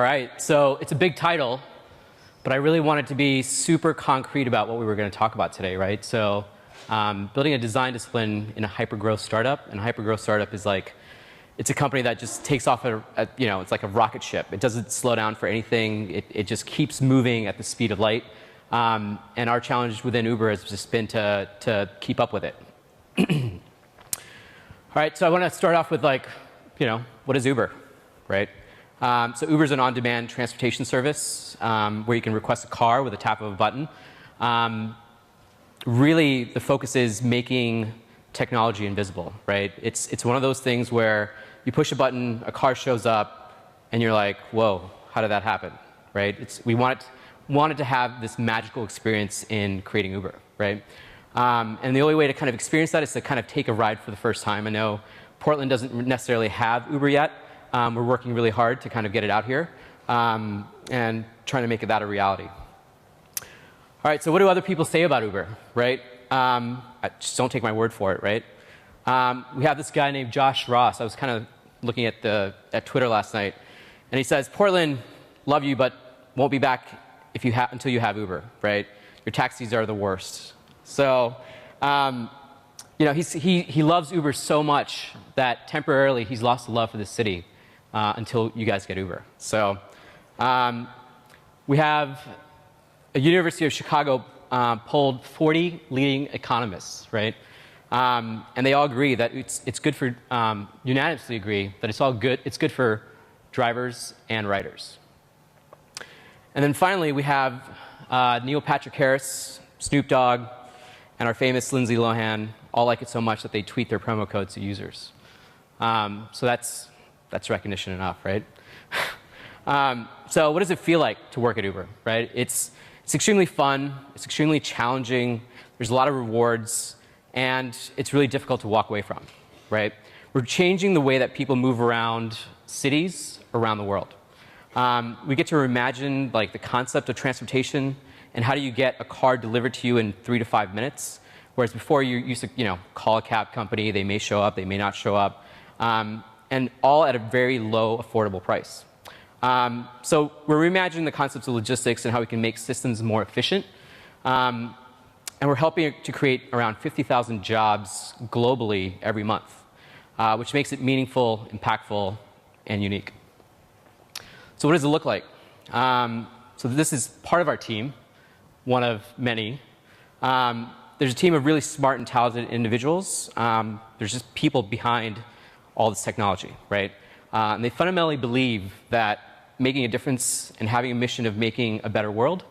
right, so it's a big title, but I really wanted to be super concrete about what we were going to talk about today, right? So building a design discipline in a hyper-growth startup, and a hyper-growth startup is like, it's a company that just takes off it's like a rocket ship. It doesn't slow down for anything. It just keeps moving at the speed of light. And our challenge within Uber has just been to keep up with it. All right, so I want to start off with what is Uber, right? So Uber is an on-demand transportation service where you can request a car with a tap of a button. Really, the focus is making technology invisible, right? It's one of those things where you push a button, a car shows up, and you're like, whoa, how did that happen, right? We wanted to have this magical experience in creating Uber, right? And the only way to kind of experience that is to kind of take a ride for the first time. I know Portland doesn't necessarily have Uber yet. We're working really hard to kind of get it out here and trying to make that a reality. All right, so what do other people say about Uber, right? Just don't take my word for it, right? We have this guy named Josh Ross. I was kind of looking at Twitter last night, and he says, Portland, love you, but won't be back until you have Uber, right? Your taxis are the worst. So, he loves Uber so much that temporarily he's lost the love for the city until you guys get Uber. So, we have a University of Chicago polled 40 leading economists, right? And they all agree that it's good for, unanimously agree that it's good for drivers and riders. And then finally, we have Neil Patrick Harris, Snoop Dogg, and our famous Lindsay Lohan all like it so much that they tweet their promo codes to users. So that's recognition enough, right? So what does it feel like to work at Uber, right? It's extremely fun. It's extremely challenging. There's a lot of rewards, and it's really difficult to walk away from, right? We're changing the way that people move around cities around the world. We get to reimagine the concept of transportation and how do you get a car delivered to you in 3 to 5 minutes, whereas before you used to call a cab company, they may show up, they may not show up, and all at a very low affordable price. So we're reimagining the concepts of logistics and how we can make systems more efficient. And we're helping to create around 50,000 jobs globally every month, which makes it meaningful, impactful, and unique. So what does it look like? So this is part of our team, one of many. There's a team of really smart and talented individuals. There's just people behind all this technology, right? And they fundamentally believe that making a difference and having a mission of making a better world.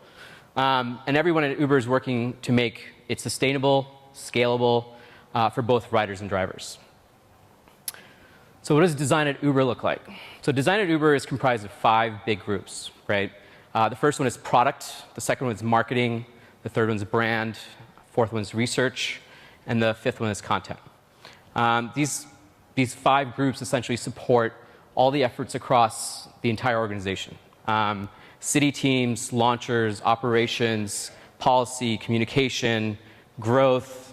And everyone at Uber is working to make it sustainable, scalable for both riders and drivers. So what does design at Uber look like? So design at Uber is comprised of 5 big groups, right? The first one is product, the second one is marketing, the third one is brand, fourth one is research, and the fifth one is content. These 5 groups essentially support all the efforts across the entire organization. City teams, launchers, operations, policy, communication, growth,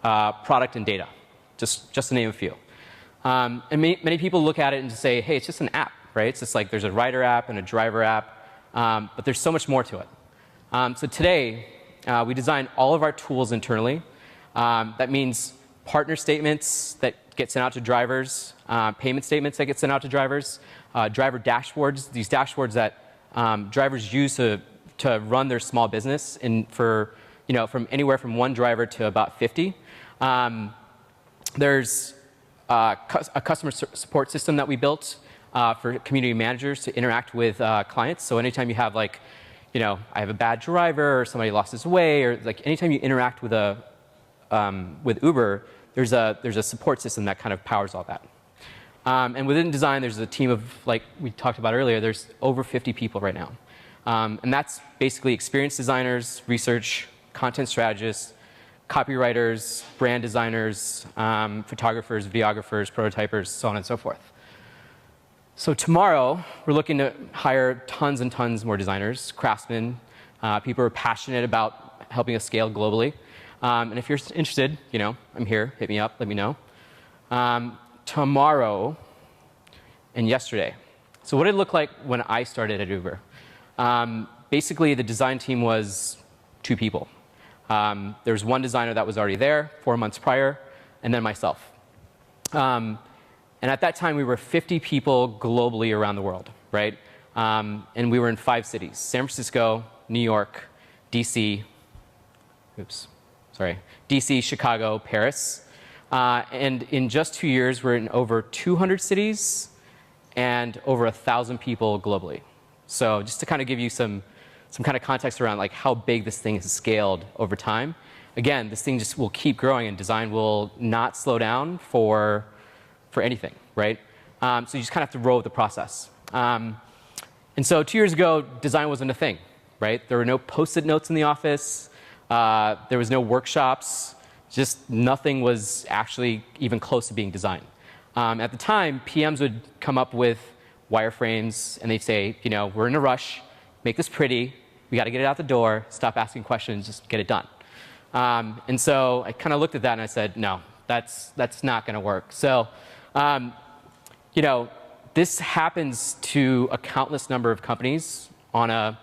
product, and data, just to name a few. And many people look at it and just say, hey, it's just an app, right? It's just like there's a rider app and a driver app, but there's so much more to it. So today, we design all of our tools internally. That means partner statements that get sent out to drivers, payment statements that get sent out to drivers, driver dashboards, these dashboards that drivers use to run their small business from anywhere from 1 driver to about 50. There's a customer support system that we built for community managers to interact with clients. So anytime you have I have a bad driver or somebody lost his way, or anytime you interact with Uber, there's a support system that kind of powers all that. And within design, there's a team of, like we talked about earlier, there's over 50 people right now. And that's basically experienced designers, research, content strategists, copywriters, brand designers, photographers, videographers, prototypers, so on and so forth. So tomorrow, we're looking to hire tons and tons more designers, craftsmen, people who are passionate about helping us scale globally. And if you're interested, I'm here. Hit me up. Let me know. Tomorrow and yesterday, So what did it look like when I started at Uber? Basically, the design team was 2 people. There was one designer that was already there 4 months prior, and then myself. And at that time, we were 50 people globally around the world, right? And we were in 5 cities: San Francisco, New York, DC, DC, Chicago, Paris. And in just 2 years, we're in over 200 cities and over 1,000 people globally. So just to kind of give you some kind of context around like how big this thing has scaled over time. Again, this thing just will keep growing, and design will not slow down for anything, right? So you just kind of have to roll with the process. And so 2 years ago, design wasn't a thing, right? There were no Post-it notes in the office. There was no workshops. Just nothing was actually even close to being designed. At the time, PMs would come up with wireframes, and they'd say, you know, we're in a rush. Make this pretty. We got to get it out the door. Stop asking questions. Just get it done. And so I kind of looked at that and I said, no, that's not going to work. So, you know, this happens to a countless number of companies on a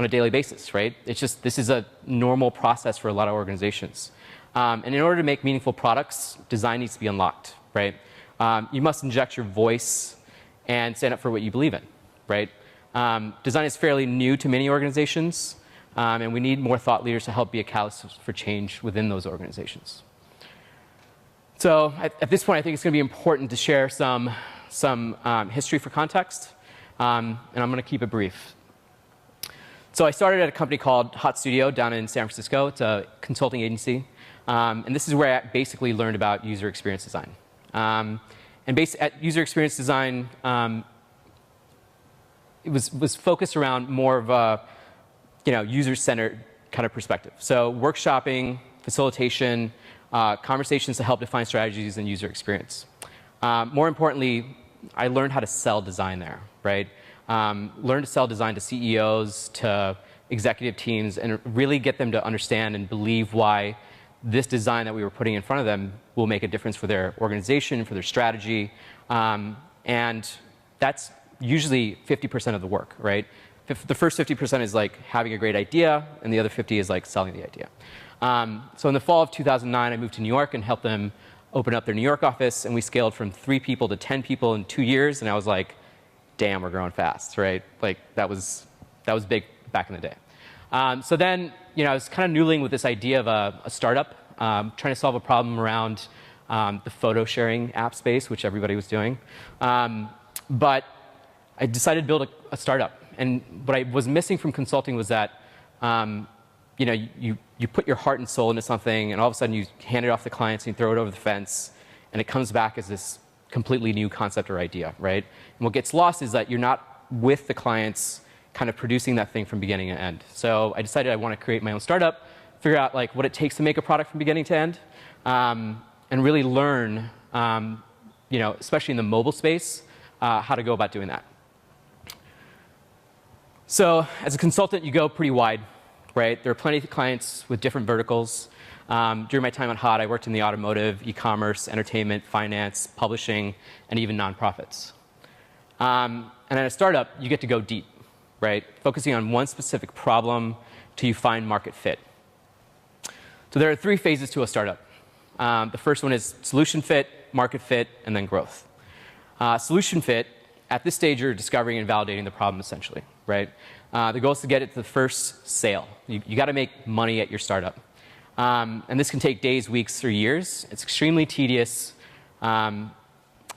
daily basis, right? It's just, this is a normal process for a lot of organizations. And in order to make meaningful products, design needs to be unlocked, right? You must inject your voice and stand up for what you believe in, right? Design is fairly new to many organizations, and we need more thought leaders to help be a catalyst for change within those organizations. So at this point, I think it's going to be important to share some history for context, and I'm going to keep it brief. So I started at a company called Hot Studio down in San Francisco. It's a consulting agency, and this is where I basically learned about user experience design. And at user experience design, it was focused around more of a user-centered kind of perspective. So workshopping, facilitation, conversations to help define strategies and user experience. More importantly, I learned how to sell design there, right? Learn to sell design to CEOs, to executive teams, and really get them to understand and believe why this design that we were putting in front of them will make a difference for their organization, for their strategy. And that's usually 50% of the work, right? The first 50% is like having a great idea, and the other 50 is like selling the idea. So in the fall of 2009, I moved to New York and helped them open up their New York office, and we scaled from 3 people to 10 people in 2 years, and I was like, damn, we're growing fast, right? Like that was big back in the day. So then, I was kind of noodling with this idea of a startup, trying to solve a problem around the photo sharing app space, which everybody was doing. But I decided to build a startup. And what I was missing from consulting was that, you put your heart and soul into something, and all of a sudden you hand it off to clients and you throw it over the fence, and it comes back as this completely new concept or idea, right? And what gets lost is that you're not with the clients kind of producing that thing from beginning to end. So I decided I want to create my own startup, figure out like what it takes to make a product from beginning to end, and really learn, especially in the mobile space, how to go about doing that. So as a consultant, you go pretty wide, right? There are plenty of clients with different verticals. During my time at Hot, I worked in the automotive, e-commerce, entertainment, finance, publishing, and even nonprofits. And at a startup, you get to go deep, right? Focusing on one specific problem till you find market fit. So there are 3 phases to a startup. The first one is solution fit, market fit, and then growth. Solution fit, at this stage, you're discovering and validating the problem, essentially, right? The goal is to get it to the first sale. You got to make money at your startup. And this can take days, weeks, or years. It's extremely tedious, and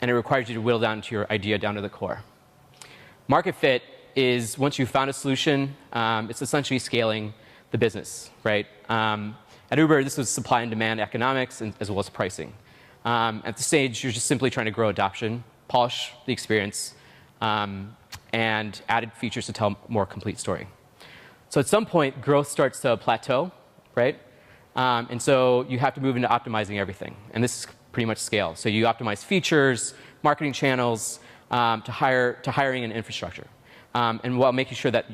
it requires you to whittle down to your idea down to the core. Market fit is once you've found a solution, it's essentially scaling the business, right? At Uber, this was supply and demand economics as well as pricing. At this stage, you're just simply trying to grow adoption, polish the experience, and added features to tell a more complete story. So at some point, growth starts to plateau, right? And so you have to move into optimizing everything. And this is pretty much scale. So you optimize features, marketing channels, to hiring and infrastructure. And while making sure that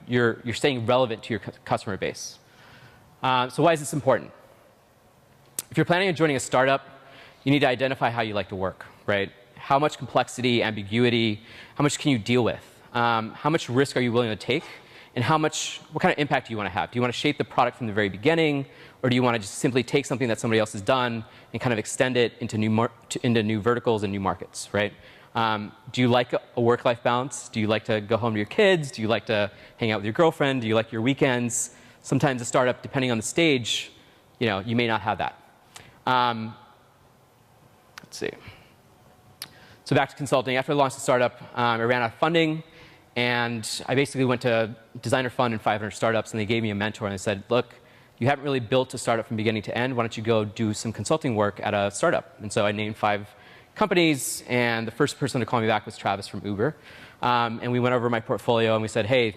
you're staying relevant to your customer base. So why is this important? If you're planning on joining a startup, you need to identify how you like to work, right? how much complexity, ambiguity, how much can you deal with? How much risk are you willing to take? And what kind of impact do you want to have? Do you want to shape the product from the very beginning? Or do you want to just simply take something that somebody else has done and kind of extend it into new verticals and new markets, right? Do you like a work-life balance? Do you like to go home to your kids? Do you like to hang out with your girlfriend? Do you like your weekends? Sometimes a startup, depending on the stage, you may not have that. Let's see. So back to consulting. After I launched the startup, I ran out of funding. And I basically went to Designer Fund and 500 startups, and they gave me a mentor. And they said, look, you haven't really built a startup from beginning to end. Why don't you go do some consulting work at a startup? And so I named 5 companies. And the first person to call me back was Travis from Uber. And we went over my portfolio, and we said, hey,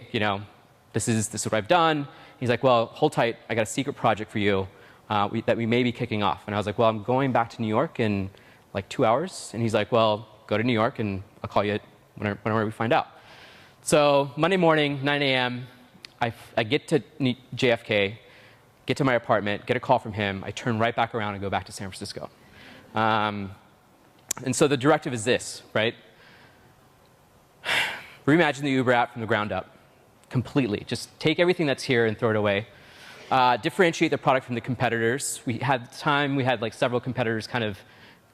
this is what I've done. He's like, well, hold tight. I got a secret project for you that we may be kicking off. And I was like, well, I'm going back to New York in like 2 hours. And he's like, well, go to New York, and I'll call you whenever we find out. So Monday morning, 9 a.m., I get to JFK, get to my apartment, get a call from him. I turn right back around and go back to San Francisco. And so the directive is this, right? Reimagine the Uber app from the ground up, completely. Just take everything that's here and throw it away. Differentiate the product from the competitors. We had like several competitors kind of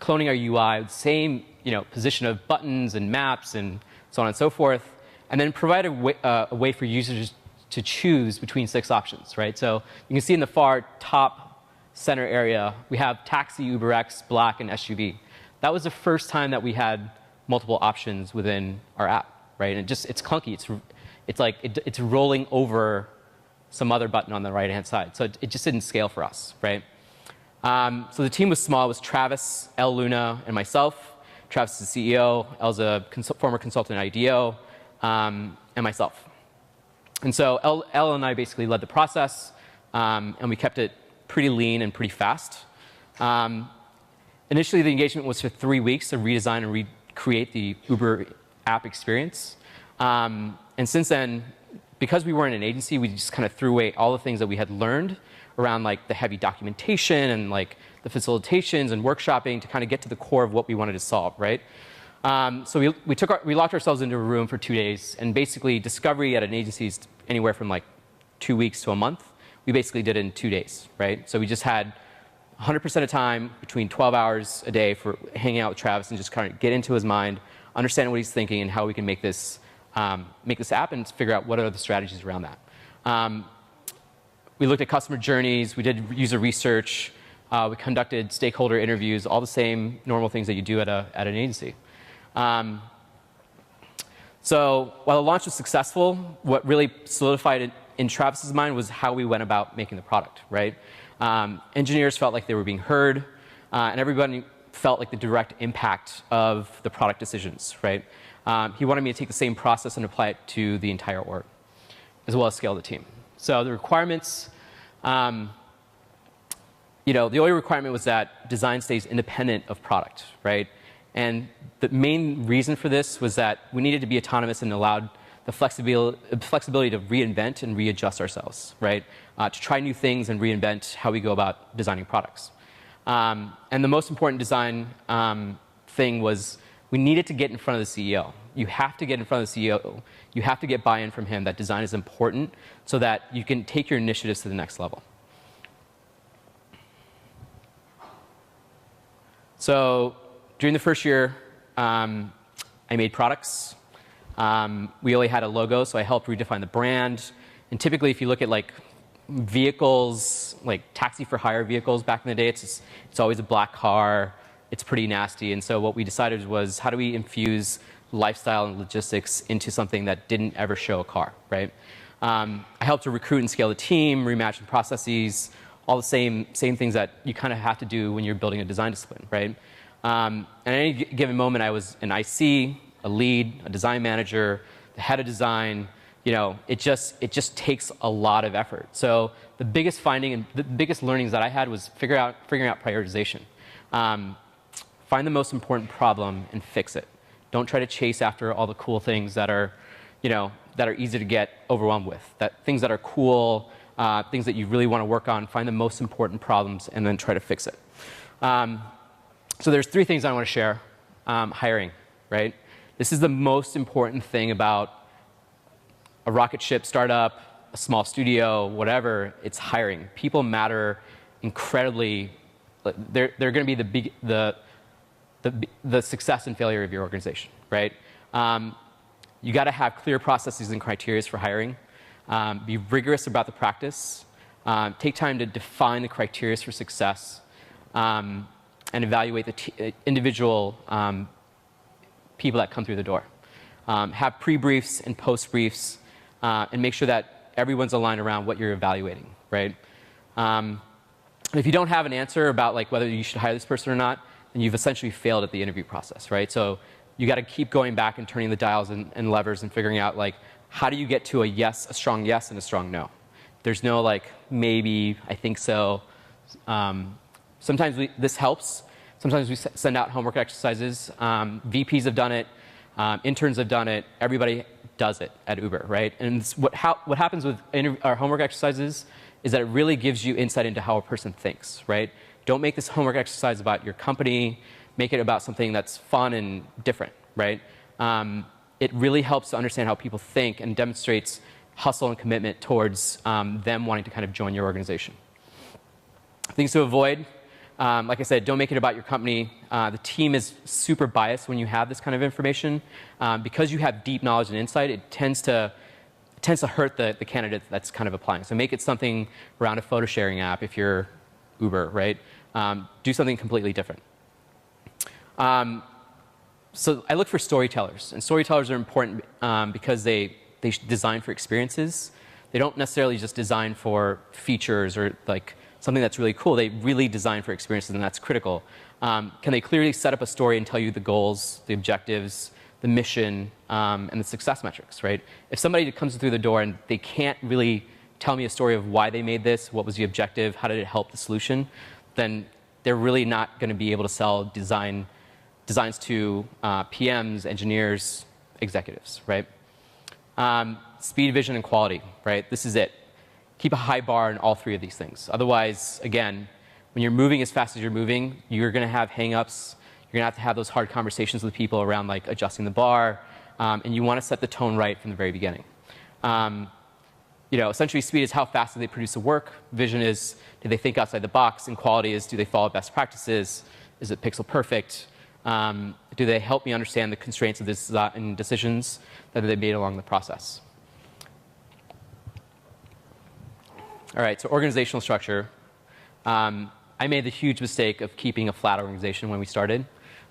cloning our UI with the same position of buttons and maps and so on and so forth. And then provide a way for users to choose between 6 options, right? So you can see in the far top center area, we have taxi, UberX, black, and SUV. That was the first time that we had multiple options within our app, right? And it's clunky. It's rolling over some other button on the right-hand side. So it just didn't scale for us, right? So the team was small. It was Travis, El Luna, and myself. Travis is the CEO. El's a former consultant at IDEO. And myself. And so Elle and I basically led the process, and we kept it pretty lean and pretty fast. Initially, the engagement was for 3 weeks to redesign and recreate the Uber app experience. And since then, because we weren't an agency, we just kind of threw away all the things that we had learned around like the heavy documentation and like the facilitations and workshopping to kind of get to the core of what we wanted to solve, right? So we locked ourselves into a room for 2 days, and basically discovery at an agency is anywhere from like 2 weeks to a month. We basically did it in 2 days, right? So we just had 100% of time between 12 hours a day for hanging out with Travis and just kind of get into his mind, understand what he's thinking, and how we can make this app and figure out what are the strategies around that. We looked at customer journeys. We did user research. We conducted stakeholder interviews, all the same normal things that you do at an agency. So while the launch was successful, what really solidified it in Travis's mind was how we went about making the product, right? Engineers felt like they were being heard, and everybody felt like the direct impact of the product decisions, right? He wanted me to take the same process and apply it to the entire org, as well as scale the team. So the requirements, the only requirement was that design stays independent of product, right? And the main reason for this was that we needed to be autonomous and allowed the flexibility to reinvent and readjust ourselves, right? To try new things and reinvent how we go about designing products. And the most important design thing was we needed to get in front of the CEO. You have to get in front of the CEO. You have to get buy-in from him that design is important so that you can take your initiatives to the next level. So during the first year, I made products. We only had a logo, so I helped redefine the brand. And typically, if you look at like vehicles, like taxi for hire vehicles back in the day, it's always a black car. It's pretty nasty. And so what we decided was, how do we infuse lifestyle and logistics into something that didn't ever show a car, right? I helped to recruit and scale the team, reimagine processes, all the same things that you kind of have to do when you're building a design discipline, right? And at any given moment, I was an IC, a lead, a design manager, the head of design. It just takes a lot of effort. So the biggest finding and the biggest learnings that I had was figuring out prioritization. Find the most important problem and fix it. Don't try to chase after all the cool things that are easy to get overwhelmed with. Things that are cool, things that you really want to work on. Find the most important problems and then try to fix it. So there's 3 things I want to share. hiring, right? This is the most important thing about a rocket ship startup, a small studio, whatever. It's hiring. People matter incredibly. They're going to be the success and failure of your organization, right? You got to have clear processes and criteria for hiring. Be rigorous about the practice. Take time to define the criteria for success, and evaluate the individual people that come through the door. Have pre-briefs and post-briefs, and make sure that everyone's aligned around what you're evaluating, right? If you don't have an answer about like whether you should hire this person or not, then you've essentially failed at the interview process, right? So you got to keep going back and turning the dials and levers and figuring out like how do you get to a yes, a strong yes, and a strong no. There's no like maybe, I think so. Sometimes this helps. Sometimes we send out homework exercises. VPs have done it. Interns have done it. Everybody does it at Uber, right? And what happens with our homework exercises is that it really gives you insight into how a person thinks, right? Don't make this homework exercise about your company. Make it about something that's fun and different, right? It really helps to understand how people think and demonstrates hustle and commitment towards them wanting to kind of join your organization. Things to avoid, like I said, don't make it about your company. The team is super biased when you have this kind of information. Because you have deep knowledge and insight, it tends to hurt the candidate that's kind of applying. So make it something around a photo sharing app if you're Uber, right? Do something completely different. So I look for storytellers, and storytellers are important because they design for experiences. They don't necessarily just design for features or like something that's really cool. They really design for experiences, and that's critical. Can they clearly set up a story and tell you the goals, the objectives, the mission, and the success metrics, right? If somebody comes through the door and they can't really tell me a story of why they made this, what was the objective, how did it help the solution, then they're really not going to be able to sell designs to PMs, engineers, executives, right? Speed, vision, and quality, right? This is it. Keep a high bar in all three of these things. Otherwise, again, when you're moving as fast as you're moving, you're going to have hang-ups. You're going to have those hard conversations with people around like adjusting the bar, and you want to set the tone right from the very beginning. Essentially, speed is how fast do they produce the work. Vision is, do they think outside the box? And quality is, do they follow best practices? Is it pixel perfect? Do they help me understand the constraints of this and decisions that they made along the process? All right, so organizational structure. I made the huge mistake of keeping a flat organization when we started.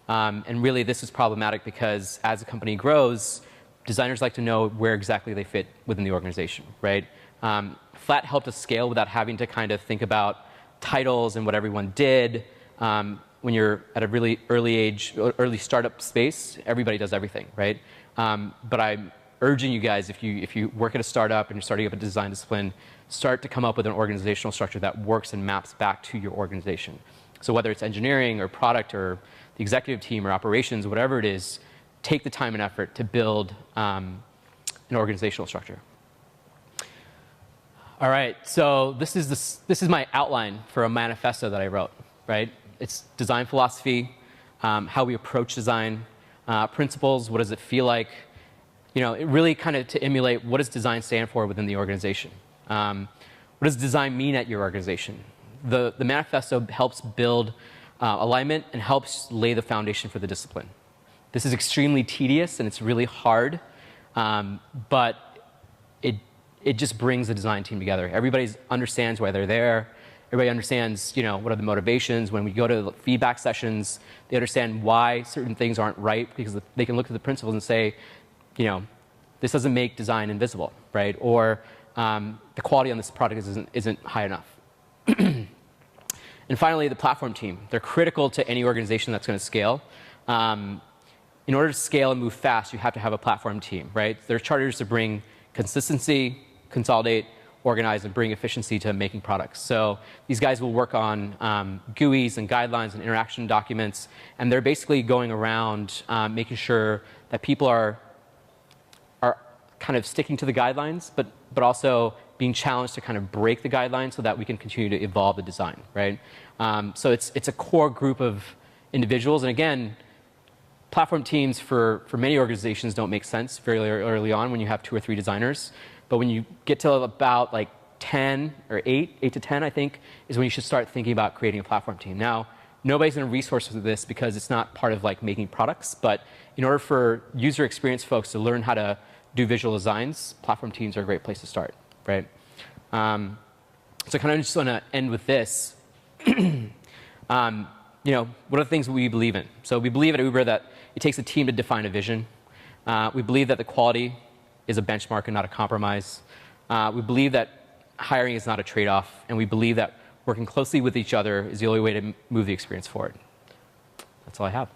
And really, this is problematic because as a company grows, designers like to know where exactly they fit within the organization, right? Flat helped us scale without having to kind of think about titles and what everyone did. When you're at a really early startup space, everybody does everything, right? But I'm urging you guys, if you work at a startup and you're starting up a design discipline, start to come up with an organizational structure that works and maps back to your organization. So whether it's engineering or product or the executive team or operations, whatever it is, take the time and effort to build an organizational structure. All right, so this is my outline for a manifesto that I wrote, right? It's design philosophy, how we approach design, principles, what does it feel like? It really kind of to emulate what does design stand for within the organization. What does design mean at your organization? The manifesto helps build alignment and helps lay the foundation for the discipline. This is extremely tedious and it's really hard, but it just brings the design team together. Everybody understands why they're there. Everybody understands, what are the motivations. When we go to feedback sessions, they understand why certain things aren't right because they can look at the principles and say, this doesn't make design invisible, right? Or the quality on this product isn't high enough. And finally, the platform team. They're critical to any organization that's going to scale. In order to scale and move fast, you have to have a platform team, right? They're charters to bring consistency, consolidate, organize, and bring efficiency to making products. So these guys will work on GUIs and guidelines and interaction documents, and they're basically going around making sure that people are kind of sticking to the guidelines, but also being challenged to kind of break the guidelines so that we can continue to evolve the design, right? So it's a core group of individuals, and again, platform teams for many organizations don't make sense very early on when you have 2 or 3 designers. But when you get to about like 10 or 8 to 10, I think, is when you should start thinking about creating a platform team. Now, nobody's going to resource this because it's not part of like making products. But in order for user experience folks to learn how to do visual designs, platform teams are a great place to start, right? So kind of just want to end with this. You know, what are the things we believe in? So we believe at Uber that it takes a team to define a vision. We believe that the quality is a benchmark and not a compromise. We believe that hiring is not a trade-off, and we believe that working closely with each other is the only way to move the experience forward. That's all I have.